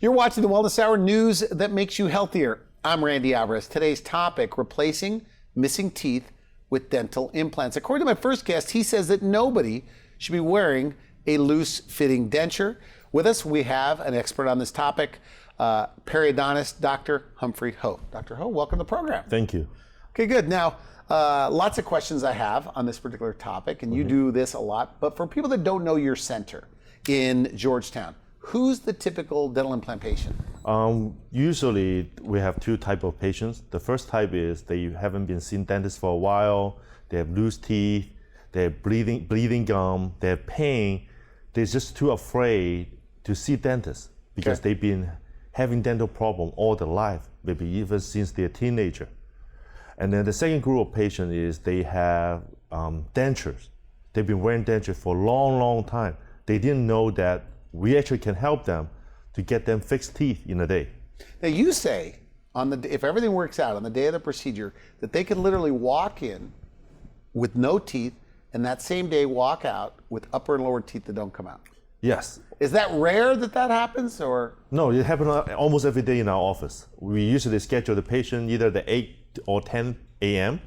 You're watching the Wellness Hour, news that makes you healthier. I'm Randy Alvarez. Today's topic, replacing missing teeth with dental implants. According to my first guest, he says that nobody should be wearing a loose-fitting denture. With us, we have an expert on this topic, Periodontist Dr. Humphrey Ho. Dr. Ho, welcome to the program. Thank you. Okay, good. Now, lots of questions I have on this particular topic, and you do this a lot, but for people that don't know your center in Georgetown, who's the typical dental implant patient? Usually we have two types of patients. The first type is they haven't been seen dentist for a while, they have loose teeth, they have bleeding gum, they have pain. They're just too afraid to see dentists because they've been having dental problem all their life, maybe even since they're a teenager. And then the second group of patients is they have dentures. They've been wearing dentures for a long, long time. They didn't know that we actually can help them to get them fixed teeth in a day. Now you say, if everything works out on the day of the procedure, that they could literally walk in with no teeth and that same day walk out with upper and lower teeth that don't come out. Yes. Is that rare that happens, or? No, it happens almost every day in our office. We usually schedule the patient either at 8 or 10 a.m.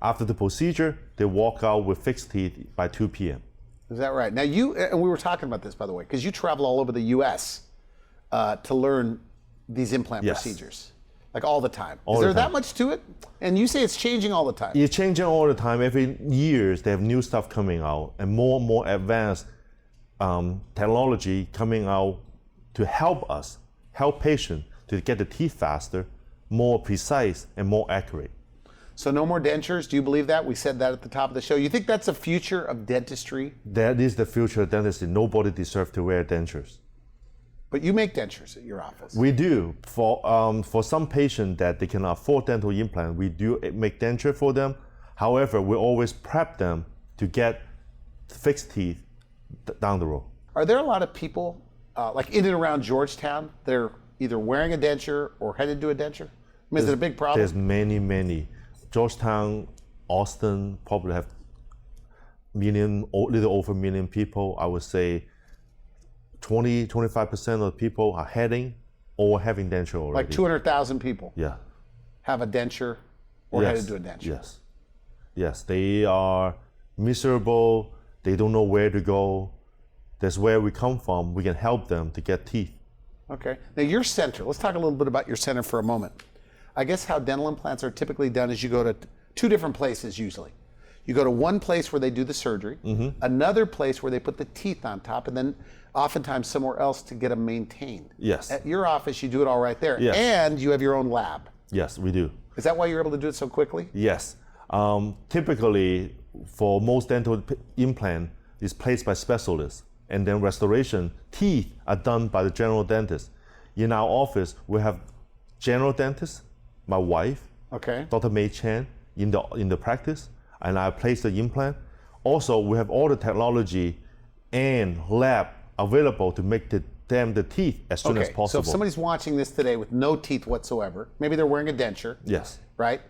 After the procedure, they walk out with fixed teeth by 2 p.m. Is that right? Now and we were talking about this, by the way, because you travel all over the U.S. To learn these implant procedures, like all the time. Is there that much to it? And you say it's changing all the time. It's changing all the time. Every year, they have new stuff coming out and more advanced technology coming out to help us, help patients to get the teeth faster, more precise, and more accurate. So no more dentures, do you believe that? We said that at the top of the show. You think that's the future of dentistry? That is the future of dentistry. Nobody deserves to wear dentures. But you make dentures at your office. We do. For some patients that they can afford dental implant, we do make denture for them. However, we always prep them to get fixed teeth down the road. Are there a lot of people, like in and around Georgetown, that are either wearing a denture or headed to a denture? I mean, is it a big problem? There's many. Georgetown, Austin probably have little over a million people. I would say 20-25% of people are heading or having denture already. Like 200,000 people have a denture or headed to a denture. Yes, they are miserable. They don't know where to go. That's where we come from. We can help them to get teeth. Okay. Now your center, let's talk a little bit about your center for a moment. I guess how dental implants are typically done is you go to two different places usually. You go to one place where they do the surgery, another place where they put the teeth on top, and then oftentimes somewhere else to get them maintained. Yes. At your office, you do it all right there. Yes. And you have your own lab. Yes, we do. Is that why you're able to do it so quickly? Yes. Typically, for most dental implant, it's placed by specialists, and then restoration teeth are done by the general dentist. In our office, we have general dentist, my wife, Dr. May Chan, in the practice, and I place the implant. Also, we have all the technology and lab available to make them the teeth as soon as possible. So if somebody's watching this today with no teeth whatsoever, maybe they're wearing a denture. Yes. Right?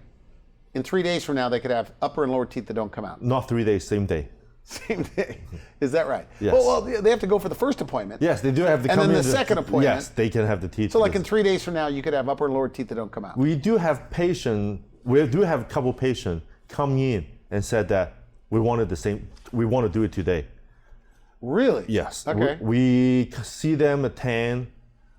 In 3 days from now, they could have upper and lower teeth that don't come out. Not 3 days, same day. Same day. Is that right? Yes. Well, they have to go for the first appointment. Yes, they do have to come in. And then the second appointment. Yes, they can have the teeth. So like in 3 days from now, you could have upper and lower teeth that don't come out. We do have a couple patients come in and said that we want to do it today. Really? Yes. Okay. We see them at 10.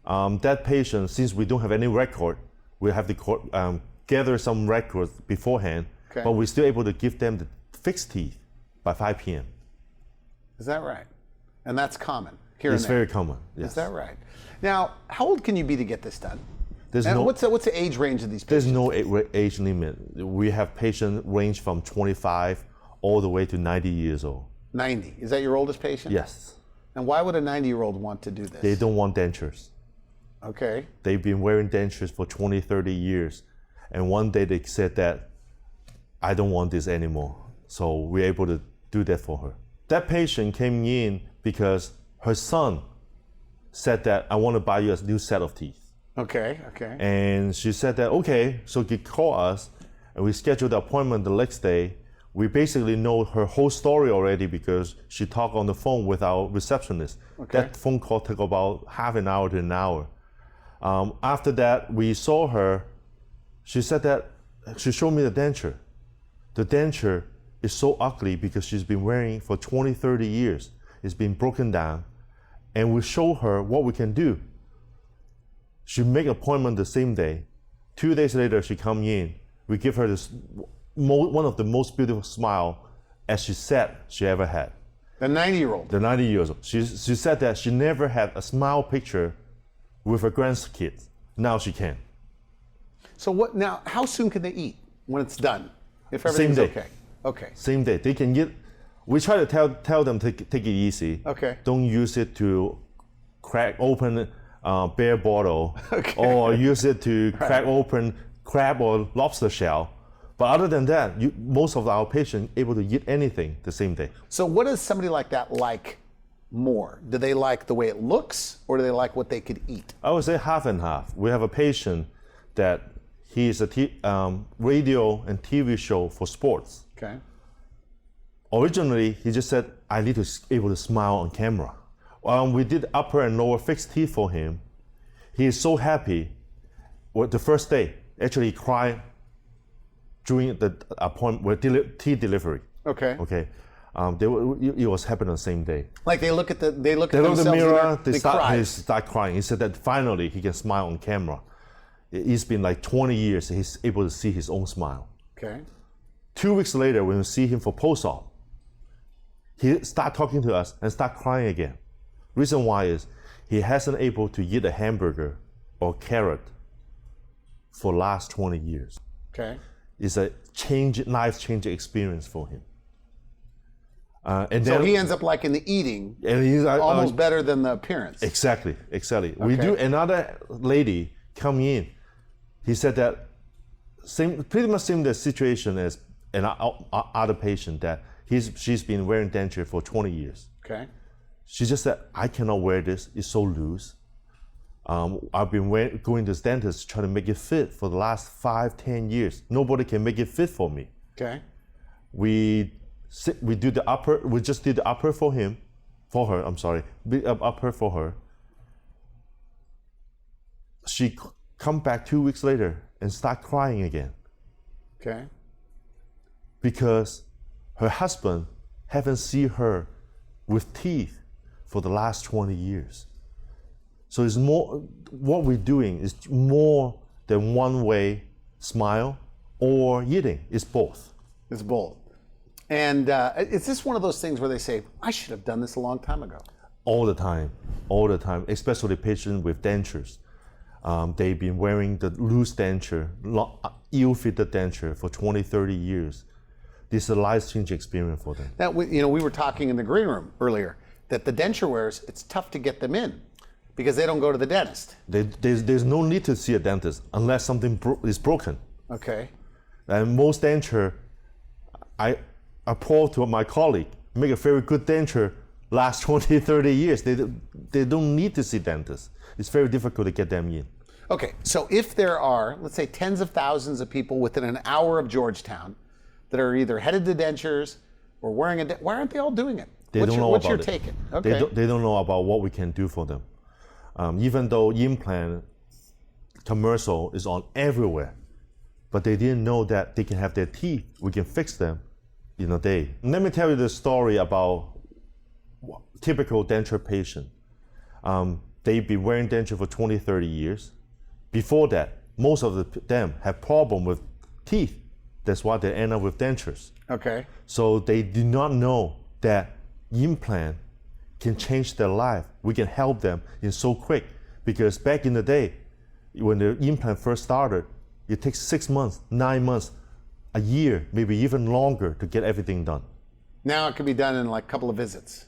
That patient, since we don't have any record, we have to gather some records beforehand, but we're still able to give them the fixed teeth by 5 p.m. Is that right? And that's common here and there? It's very common, yes. Is that right? Now, how old can you be to get this done? What's the age range of these patients? There's no age limit. We have patients range from 25 all the way to 90 years old. 90? Is that your oldest patient? Yes. And why would a 90-year-old want to do this? They don't want dentures. Okay. They've been wearing dentures for 20, 30 years. And one day they said that, I don't want this anymore. So we're able to do that for her. That patient came in because her son said that, I want to buy you a new set of teeth. Okay. And she said that, okay, so he called us and we scheduled the appointment the next day. We basically know her whole story already because she talked on the phone with our receptionist. Okay. That phone call took about half an hour to an hour. After that, we saw her. She said that she showed me the denture. The denture is so ugly because she's been wearing for 20, 30 years. It's been broken down. And we show her what we can do. She make an appointment the same day. 2 days later, she come in. We give her this one of the most beautiful smile as she said she ever had. The 90-year-old. The 90 years old. She said that she never had a smile picture with her grandkids. Now she can. So what now? How soon can they eat when it's done? If Same everything's day. okay. Okay. Same day. They can get. We try to tell them to take it easy. Okay. Don't use it to crack open beer bottle, Okay. or use it to crack open crab or lobster shell. But other than that, most of our patients able to eat anything the same day. So what does somebody like that like more? Do they like the way it looks, or do they like what they could eat? I would say half and half. We have a patient that he is a radio and TV show for sports. Okay. Originally, he just said, I need to be able to smile on camera. We did upper and lower fixed teeth for him. He is so happy. Well, the first day, actually he cried during the appointment with teeth delivery. Okay. Okay. It was happening the same day. Like they look at They look in themselves the mirror, they they start crying. He said that finally he can smile on camera. It's been like 20 years he's able to see his own smile. Okay. 2 weeks later, when we see him for post-op, he start talking to us and start crying again. Reason why is he hasn't able to eat a hamburger or carrot for last 20 years. Okay. It's a life-changing experience for him. And So then he ends up liking the eating and he's almost better than the appearance. Exactly. We do another lady come in. He said that pretty much same the situation as an other patient that she's been wearing denture for 20 years. Okay. She just said, I cannot wear this. It's so loose. I've been going to the dentist trying to make it fit for the last 5-10 years. Nobody can make it fit for me. Okay. We do the upper. We just did the upper for her. I'm sorry, upper for her. She come back 2 weeks later and start crying again Okay. because her husband haven't seen her with teeth for the last 20 years. So it's more, what we're doing is more than one way smile or eating. It's both. It's both. And is this one of those things where they say, I should have done this a long time ago? All the time, especially patients with dentures. They've been wearing the loose denture, ill-fitted denture for 20, 30 years. This is a life-changing experience for them. Now, we were talking in the green room earlier that the denture wearers, it's tough to get them in because they don't go to the dentist. There's no need to see a dentist unless something is broken. Okay. And most denture, I applaud to my colleague, make a very good denture last 20, 30 years. They don't need to see dentists. It's very difficult to get them in. Okay, so if there are, let's say, tens of thousands of people within an hour of Georgetown that are either headed to dentures or wearing why aren't they all doing it? What's your take? Okay. They don't know about what we can do for them. Even though implant commercial is on everywhere, but they didn't know that they can have their teeth. We can fix them in a day. Let me tell you the story about typical denture patient. They've been wearing denture for 20, 30 years. Before that, most of them have problem with teeth. That's why they end up with dentures. Okay. So they do not know that implant can change their life. We can help them in so quick. Because back in the day, when the implant first started, it takes 6 months, 9 months, a year, maybe even longer to get everything done. Now it can be done in like a couple of visits.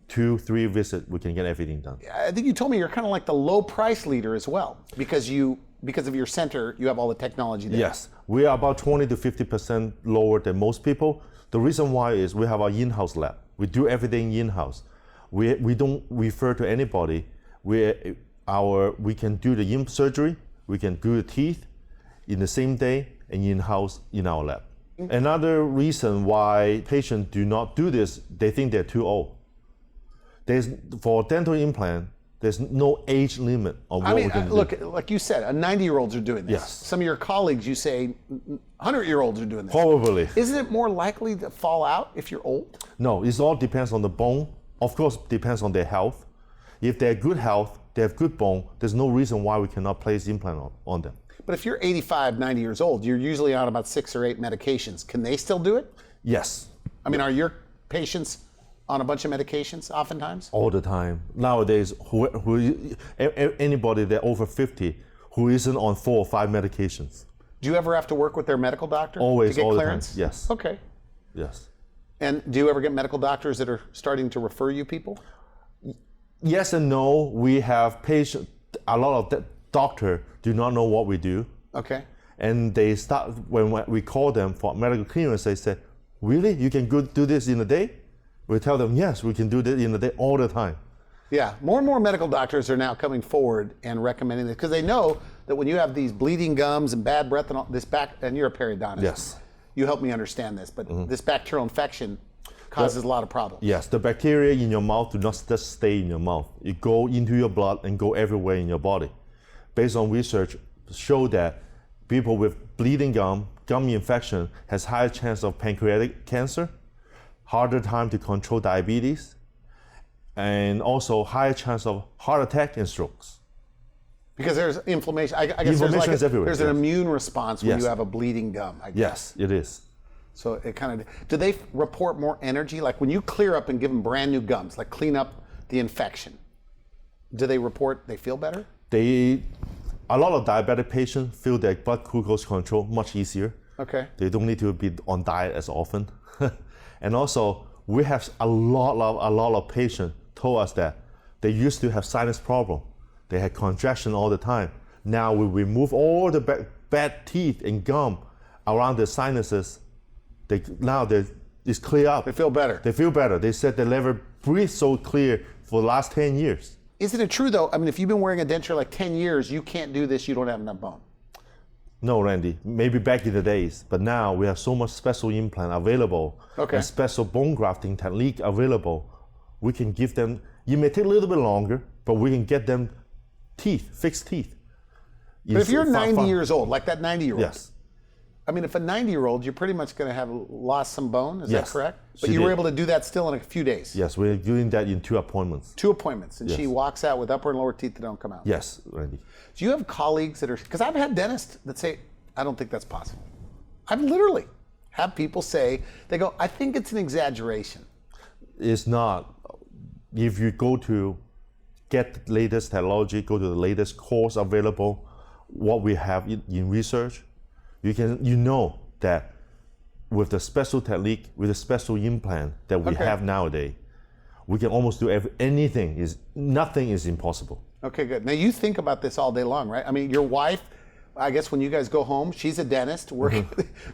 2-3 visits, we can get everything done. I think you told me you're kind of like the low price leader as well, because of your center, you have all the technology there. Yes, we are about 20 to 50% lower than most people. The reason why is we have our in-house lab. We do everything in-house. We don't refer to anybody. We can do the surgery, we can do the teeth in the same day and in-house in our lab. Another reason why patients do not do this, they think they're too old. For dental implant, There's no age limit on what we can do. Look, like you said, 90-year-olds are doing this. Yes. Some of your colleagues, you say 100-year-olds are doing this. Probably. Isn't it more likely to fall out if you're old? No, it all depends on the bone. Of course, depends on their health. If they're good health, they have good bone, there's no reason why we cannot place implant on them. But if you're 85, 90 years old, you're usually on about 6 or 8 medications. Can they still do it? Yes. I mean, are your patients on a bunch of medications oftentimes? All the time. Nowadays, anybody that over 50 who isn't on 4 or 5 medications. Do you ever have to work with their medical doctor Always, to get all clearance? the time. Yes. Okay. Yes. And do you ever get medical doctors that are starting to refer you people? Yes and no. We have patients, a lot of doctors do not know what we do. Okay. And they start, when we call them for medical clearance, they say, really? You can go do this in a day? We tell them, yes, we can do this in a day all the time. Yeah, more and more medical doctors are now coming forward and recommending this because they know that when you have these bleeding gums and bad breath and all this back, and you're a periodontist. Yes. You help me understand this, but this bacterial infection causes a lot of problems. Yes, the bacteria in your mouth do not just stay in your mouth. It go into your blood and go everywhere in your body. Based on research, show that people with bleeding gum infection has higher chance of pancreatic cancer, harder time to control diabetes, and also higher chance of heart attack and strokes. Because there's inflammation. I guess Inflammation is everywhere. There's an immune response when Yes. you have a bleeding gum. I guess. Yes, it is. So it kind of, do they report more energy? Like when you clear up and give them brand new gums, like clean up the infection, do they report they feel better? A lot of diabetic patients feel their blood glucose control much easier. Okay. They don't need to be on diet as often. And also, we have a lot of patients told us that they used to have sinus problem. They had congestion all the time. Now we remove all the bad teeth and gum around the sinuses. It's clear up. They feel better. They feel better. They said they never breathed so clear for the last 10 years. Isn't it true though? I mean, if you've been wearing a denture like 10 years, you can't do this, you don't have enough bone. No, Randy, maybe back in the days, but now we have so much special implant available, Okay. and special bone grafting technique available. We can give them, it may take a little bit longer, but we can get them teeth, fixed teeth. But if you're 90 years old, like that 90-year-old, Yes, I mean, if a 90-year-old, you're pretty much going to have lost some bone, is that Yes, correct? But she you were did. able to do that still in a few days. yes, we're doing that in 2 appointments. 2 appointments, and she Yes. walks out with upper and lower teeth that don't come out. Yes, Randy. Do you have colleagues that are, because I've had dentists that say, I don't think that's possible. I've literally had people say, they go, I think it's an exaggeration. It's not. If you go to get the latest technology, go to the latest course available, what we have in research, you know that with the special technique, with the special implant that we Okay. have nowadays, we can almost do anything. Nothing is impossible. Okay, good. Now you think about this all day long, right? I mean, your wife, I guess when you guys go home, she's a dentist.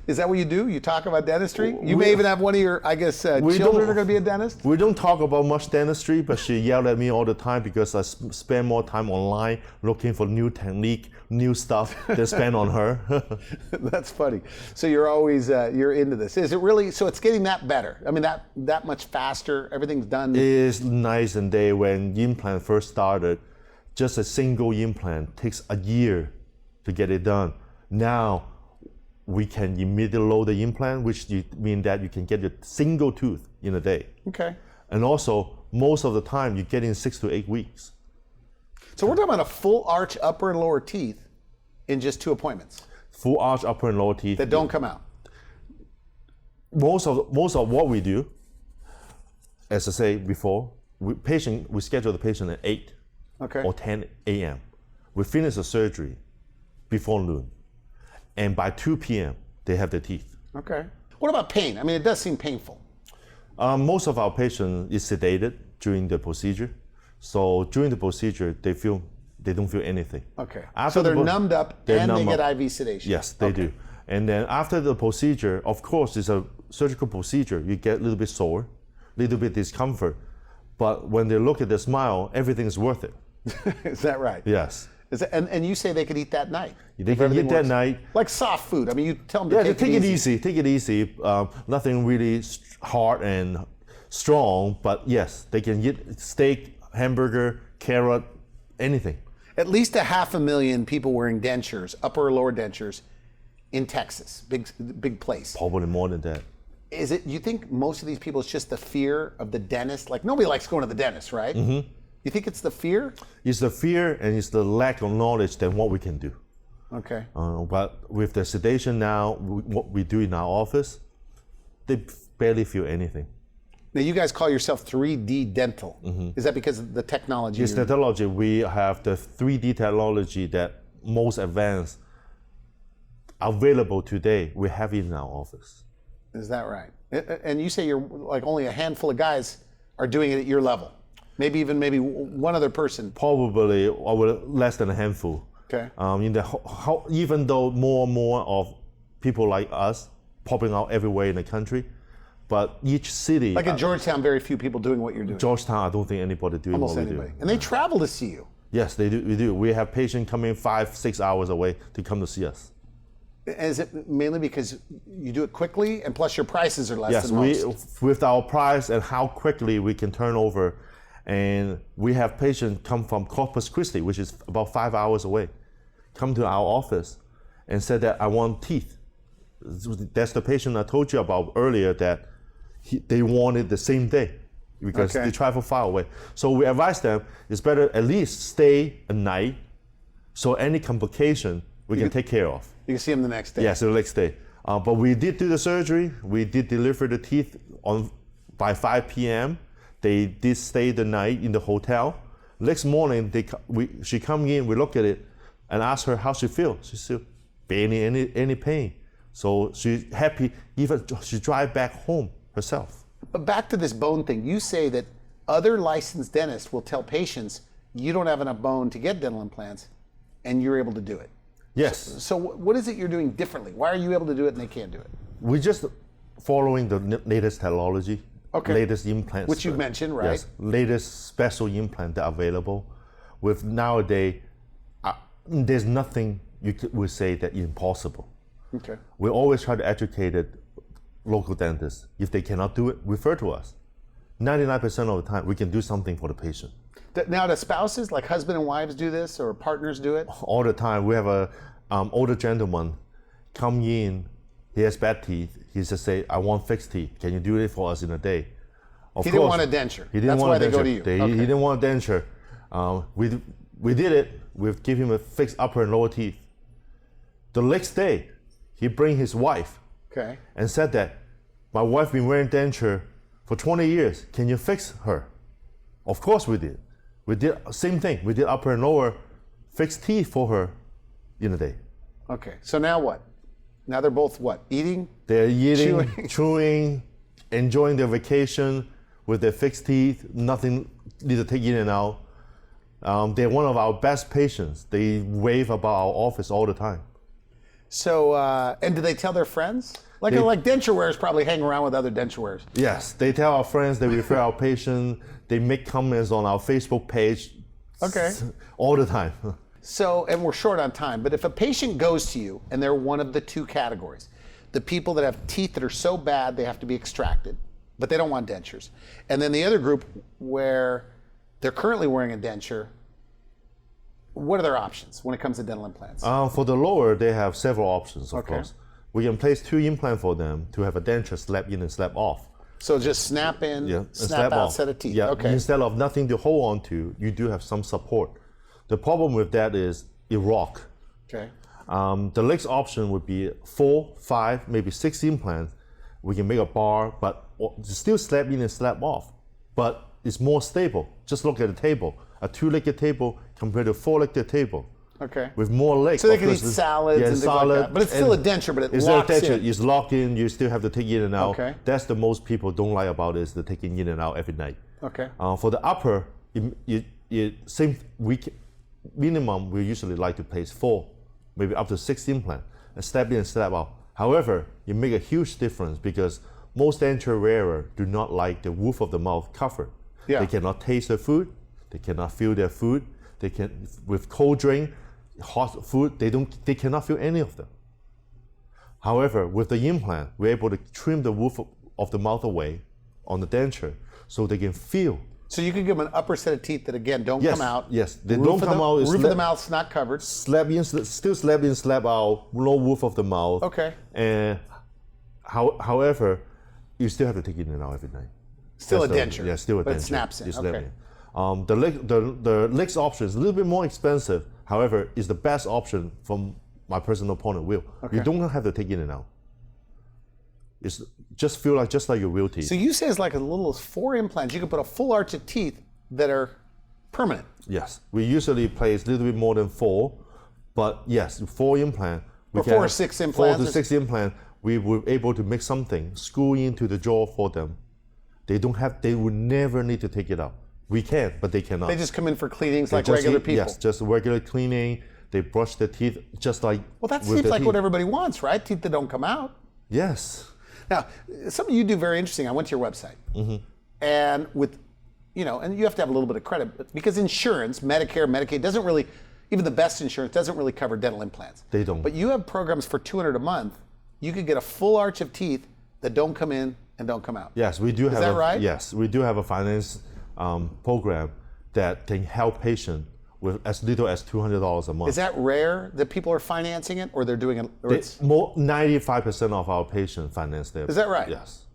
Is that what you do? You talk about dentistry? You may even have one of your, I guess, children don't- are going to be a dentist? We don't talk about much dentistry, but she yelled at me all the time because I spend more time online looking for new technique, new stuff than spend on her. That's funny. So you're always, you're into this. Is it really, so it's getting that better? I mean, that much faster, everything's done? It's nice and day when implant first started. Just a single implant takes a year to get it done. Now we can immediately load the implant, which means that you can get your single tooth in a day. Okay. And also, most of the time, you get in 6 to 8 weeks. So we're talking about a full arch upper and lower teeth in just 2 appointments Full arch upper and lower teeth. that don't come out. Most of what we do, as I said before, we schedule the patient at 8 Okay. or 10 a.m. We finish the surgery before noon. And by 2 p.m., they have the teeth. Okay. What about pain? I mean, it does seem painful. Most of our patients is sedated during the procedure. So during the procedure, they don't feel anything. Okay. After So they're the numbed up they're and they numb get up. IV sedation. Yes, they do. And then after the procedure, of course, it's a surgical procedure. You get a little bit sore, a little bit discomfort. But when they look at the smile, everything's worth it. Is that right? Yes. And you say they could eat that night? They if can everything eat that works. night. Like soft food. I mean, you tell them to Yeah, take it easy. Take it easy. Nothing really hard and strong, but yes, they can eat steak, hamburger, carrot, anything. At least 500,000 people wearing dentures, upper or lower dentures, in Texas. Big place. Probably more than that. Is it, you think most of these people, it's just the fear of the dentist? Like, nobody likes going to the dentist, right? Mm-hmm. You think it's the fear? It's the fear and it's the lack of knowledge than what we can do. Okay. But with the sedation now, what we do in our office, they barely feel anything. Now, you guys call yourself 3D dental. Mm-hmm. Is that because of the technology? It's technology. We have the 3D technology that most advanced available today. We have it in our office. Is that right? And you say you're like only a handful of guys are doing it at your level. Maybe one other person. Probably less than a handful. Okay. Even though more and more of people like us popping out everywhere in the country, but each city. Like in Georgetown, very few people doing what you're doing. Georgetown, I don't think anybody doing Almost what we anybody. do. And they travel to see you. Yes, they do. We do. We have patients coming 5-6 hours away to come to see us. Is it mainly because you do it quickly and plus your prices are less than most? Yes, with our price and how quickly we can turn over, and we have patients come from Corpus Christi, which is about 5 hours away, come to our office and said that I want teeth. That's the patient I told you about earlier that they want it the same day because they travel far away. So we advise them it's better at least stay a night so any complication we can take care of. You can see them the next day. Yes, the next day. But we did do the surgery. We did deliver the teeth by 5 p.m. They did stay the night in the hotel. Next morning, she come in, we look at it, and ask her how she feels. She still barely any pain. So she's happy, even she drive back home herself. But back to this bone thing, you say that other licensed dentists will tell patients you don't have enough bone to get dental implants, and you're able to do it. Yes. So what is it you're doing differently? Why are you able to do it and they can't do it? We're just following the latest technology, latest implants. Which you mentioned, right? Yes, latest special implant that are available. With nowadays, there's nothing would say that impossible. Okay. We always try to educate local dentists. If they cannot do it, refer to us. 99% of the time, we can do something for the patient. Now, do spouses, like husband and wives, do this, or partners do it? All the time. We have a older gentleman come in. He has bad teeth. He just say, "I want fixed teeth. Can you do it for us in a day?" He didn't want a denture. He didn't That's want why a they denture. go to you. He didn't want a denture. We did it. We give him a fixed upper and lower teeth. The next day, he bring his wife. Okay. And said that my wife been wearing denture for 20 years. Can you fix her? Of course we did. We did same thing. We did upper and lower fixed teeth for her in a day. Okay. So now what? Now they're both what? Eating? They're eating, chewing, enjoying their vacation with their fixed teeth. Nothing need to take in and out. They're one of our best patients. They rave about our office all the time. So, and do they tell their friends? Like denture wearers probably hang around with other denture wearers. Yes, they tell our friends, they refer our patients, they make comments on our Facebook page. Okay. All the time. So, and we're short on time, but if a patient goes to you and they're one of the two categories, the people that have teeth that are so bad they have to be extracted, but they don't want dentures, and then the other group where they're currently wearing a denture, what are their options when it comes to dental implants? For the lower, they have several options, of course. We can place 2 implants for them to have a denture slap in and slap off. So just snap in, snap out, set of teeth. Yeah. Okay. Instead of nothing to hold on to, you do have some support. The problem with that is it rock. Okay. The next option would be 4, 5, maybe 6 implants. We can make a bar, but still slap in and slap off. But it's more stable. Just look at the table. A 2-legged table compared to a 4-legged table. Okay. With more legs. So they can eat salads and things like that. But it's still a denture, but it locks in. It's locked in. You still have to take in and out. Okay. That's the most people don't like about it, is the taking in and out every night. Okay. For the upper, same week minimum, we usually like to place 4, maybe up to 6 implants, and step in and step out. However, it make a huge difference because most denture wearers do not like the roof of the mouth covered. Yeah. They cannot taste their food. They cannot feel their food. They can, with cold drink, hot food, they cannot feel any of them. However, with the implant, we're able to trim the roof of the mouth away on the denture so they can feel So you could give them an upper set of teeth that again don't Yes, come out. yes, they don't come out. It's Roof of the mouth's not covered. Slap in, still slap in, slap out. No roof of the mouth. Okay. And however, you still have to take it in and out every night. Still That's a denture. Yeah, still a denture. But it snaps in. It's Okay. The legs option is a little bit more expensive. However, it's the best option from my personal point of view. Okay. You don't have to take it in and out. It's just like your real teeth. So you say it's like as little as 4 implants. You could put a full arch of teeth that are permanent. Yes, we usually place a little bit more than 4, but yes, 4 implant. Or 4 or 6 implants. 4 to 6 implant. We were able to make something screw into the jaw for them. They would never need to take it out. We can, but they cannot. They just come in for cleanings like regular people. Yes, just regular cleaning. They brush their teeth just like. Well, that seems like what everybody wants, right? Teeth that don't come out. Yes. Now, something you do very interesting. I went to your website, and with, and you have to have a little bit of credit because insurance, Medicare, Medicaid doesn't really, even the best insurance doesn't really cover dental implants. They don't. But you have programs for $200 a month. You could get a full arch of teeth that don't come in and don't come out. Yes, we do have. Is that right? Yes, we do have a finance program that can help patients with as little as $200 a month. Is that rare that people are financing it, or they're doing it? Or it's 95% of our patients finance their. Is that right? Yes.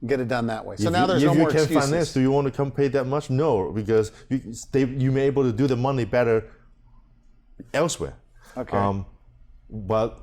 Get it done that way. So now there's no more excuses. If you can excuses. finance, do you want to come pay that much? No, because you may be able to do the money better elsewhere. Okay. But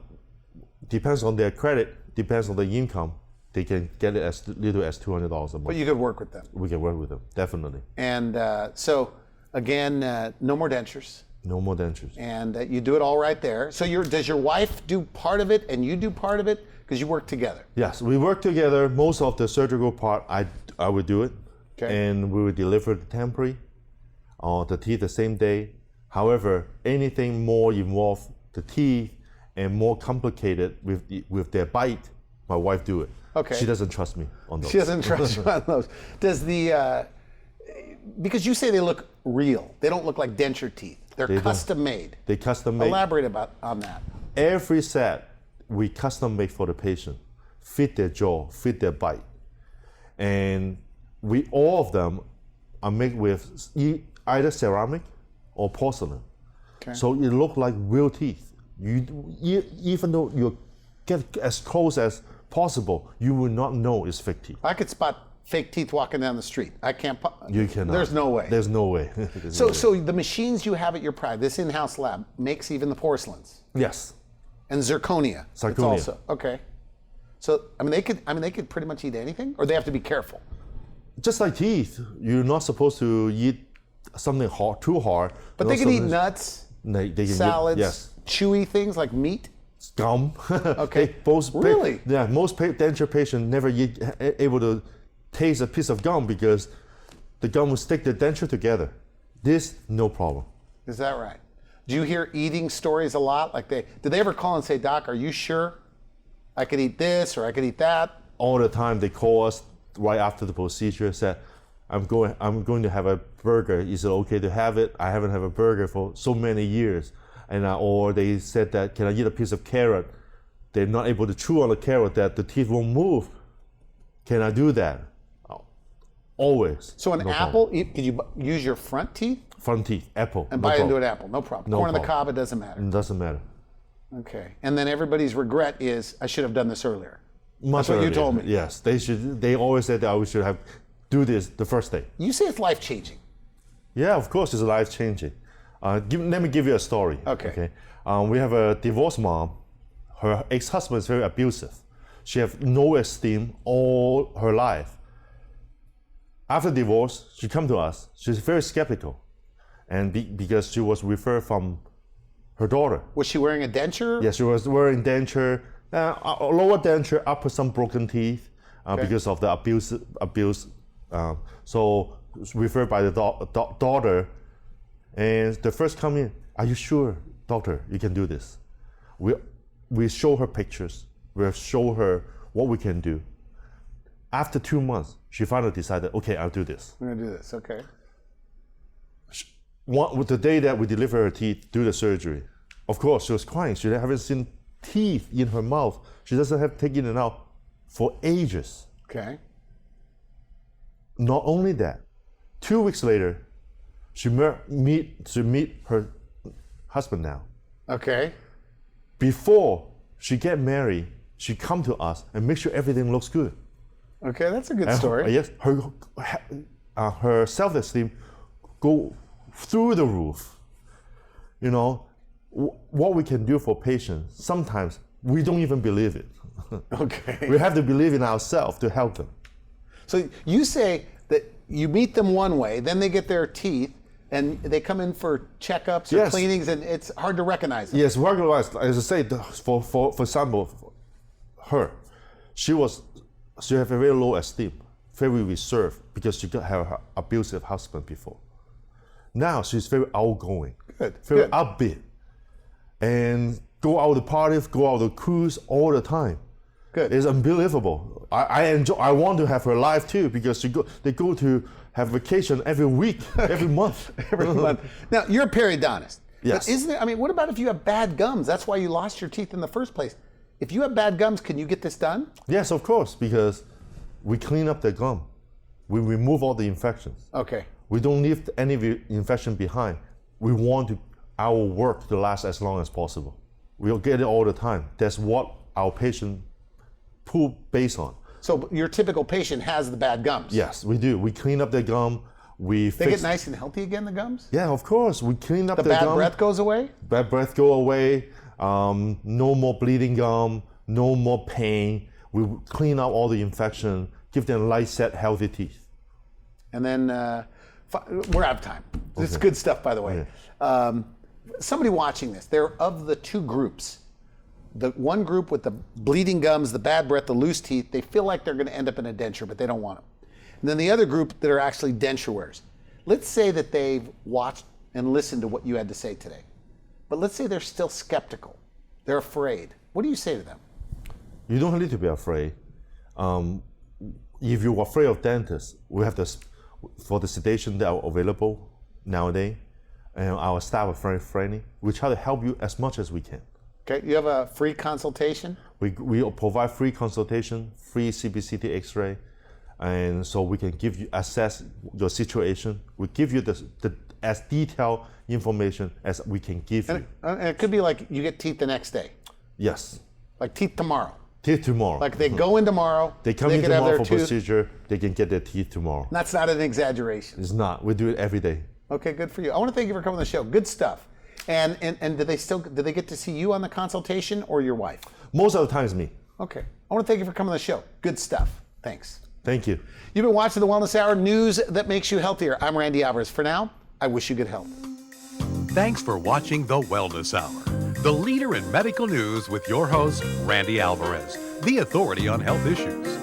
depends on their credit, depends on the income. They can get it as little as $200 a month. But you could work with them. We can work with them, definitely. And so, again, no more dentures. No more dentures. And you do it all right there. So does your wife do part of it and you do part of it? Because you work together. Yes, we work together. Most of the surgical part, I would do it. Okay. And we would deliver the temporary, the teeth the same day. However, anything more involved the teeth and more complicated with their bite, my wife do it. Okay. She doesn't trust me on those. She doesn't trust you on those. Does because you say they look real. They don't look like denture teeth. They're custom made. They custom made. Elaborate on that. Every set we custom make for the patient, fit their jaw, fit their bite, and all of them are made with either ceramic or porcelain. Okay. So it look like real teeth. Even though you get as close as possible, you will not know it's fake teeth. I could spot fake teeth walking down the street. I can't. You cannot. There's no way. There's no way. So the machines you have at your practice, this in-house lab, makes even the porcelains Yes. and zirconia. It's Zirconia. also okay. So they could pretty much eat anything, or they have to be careful. Just like teeth, you're not supposed to eat something hard, too hard. But they can eat nuts, They can salads, yes. chewy things like meat. Gum. Okay. Really? Yeah. Most denture patients never able to taste a piece of gum because the gum will stick the denture together. This, no problem. Is that right? Do you hear eating stories a lot? Like did they ever call and say, "Doc, are you sure I could eat this or I could eat that?" All the time they call us right after the procedure, said, I'm going to have a burger. Is it okay to have it? I haven't had a burger for so many years. And or they said that, can I eat a piece of carrot? They're not able to chew on the carrot, that the teeth won't move. Can I do that? Always. So an apple, could you use your front teeth? Front teeth, apple. And bite into an apple, no problem. No Corn on the problem. cob, it doesn't matter. It doesn't matter. Okay. And then everybody's regret is, I should have done this earlier. Much That's what you earlier. told me. Yes, they always said that we should have do this the first day. You say it's life-changing. Yeah, of course, it's life changing. Let me give you a story. Okay. We have a divorced mom. Her ex-husband is very abusive. She has no esteem all her life. After divorce, she come to us. She's very skeptical, and because she was referred from her daughter. Was she wearing a denture? Yes, she was wearing denture, lower denture, upper some broken teeth because of the abuse. So referred by the daughter, and the first come in, are you sure, doctor, you can do this? We show her pictures, we show her what we can do. After 2 months, she finally decided, okay, I'll do this. I'm gonna do this, okay. With the day that we deliver her teeth, do the surgery, of course, she was crying. She haven't seen teeth in her mouth. She doesn't have taken it out for ages. Okay. Not only that, 2 weeks later, she meet her husband now. Okay. Before she get married, she come to us and make sure everything looks good. Okay, that's a good story. Yes, her self-esteem go through the roof. You know, what we can do for patients, sometimes we don't even believe it. Okay. We have to believe in ourselves to help them. So you say that you meet them one way, then they get their teeth, and they come in for checkups or Yes. cleanings, and it's hard to recognize them. Yes, regularized. As I say, for example, her, she had a very low esteem, very reserved because she got her abusive husband before. Now she's very outgoing, Good. very Good. upbeat, and go out to parties, go out to cruise all the time. Good. It's unbelievable. I enjoy. I want to have her life too because they go to have vacation every week, every month. Every month. Now, you're a periodontist. Yes. But isn't it, I mean, what about if you have bad gums? That's why you lost your teeth in the first place. If you have bad gums, can you get this done? Yes, of course, because we clean up the gum. We remove all the infections. Okay. We don't leave any infection behind. We want our work to last as long as possible. We'll get it all the time. That's what our patient pool based on. So your typical patient has the bad gums. Yes, we do. We clean up the gum. They get nice and healthy again, the gums? Yeah, of course. We clean up The the bad gum. breath goes away? Bad breath go away. No more bleeding gum. No more pain. We clean out all the infection. Give them light set, healthy teeth. And then we're out of time. This is good stuff, by the way. Somebody watching this, they're of the two groups. The one group with the bleeding gums, the bad breath, the loose teeth, they feel like they're going to end up in a denture, but they don't want them. And then the other group that are actually denture wearers. Let's say that they've watched and listened to what you had to say today. But let's say they're still skeptical. They're afraid. What do you say to them? You don't need to be afraid. If you're afraid of dentists, we have for the sedation that are available nowadays, and our staff are very friendly. We try to help you as much as we can. Okay, you have a free consultation? We provide free consultation, free CBCT X-ray, and so we can assess your situation. We give you the as detailed information as we can give you. And it could be like you get teeth the next day, Yes, like teeth tomorrow. teeth tomorrow. Like they go in tomorrow, they come in could have tomorrow their for tooth. procedure. They can get their teeth tomorrow. That's not an exaggeration. It's not. We do it every day. Okay, good for you. I want to thank you for coming on the show. Good stuff. And do they get to see you on the consultation or your wife? Most of the time it's me. Okay. I want to thank you for coming on the show. Good stuff. Thanks. Thank you. You've been watching the Wellness Hour, news that makes you healthier. I'm Randy Alvarez. For now, I wish you good health. Thanks for watching the Wellness Hour, the leader in medical news with your host, Randy Alvarez, the authority on health issues.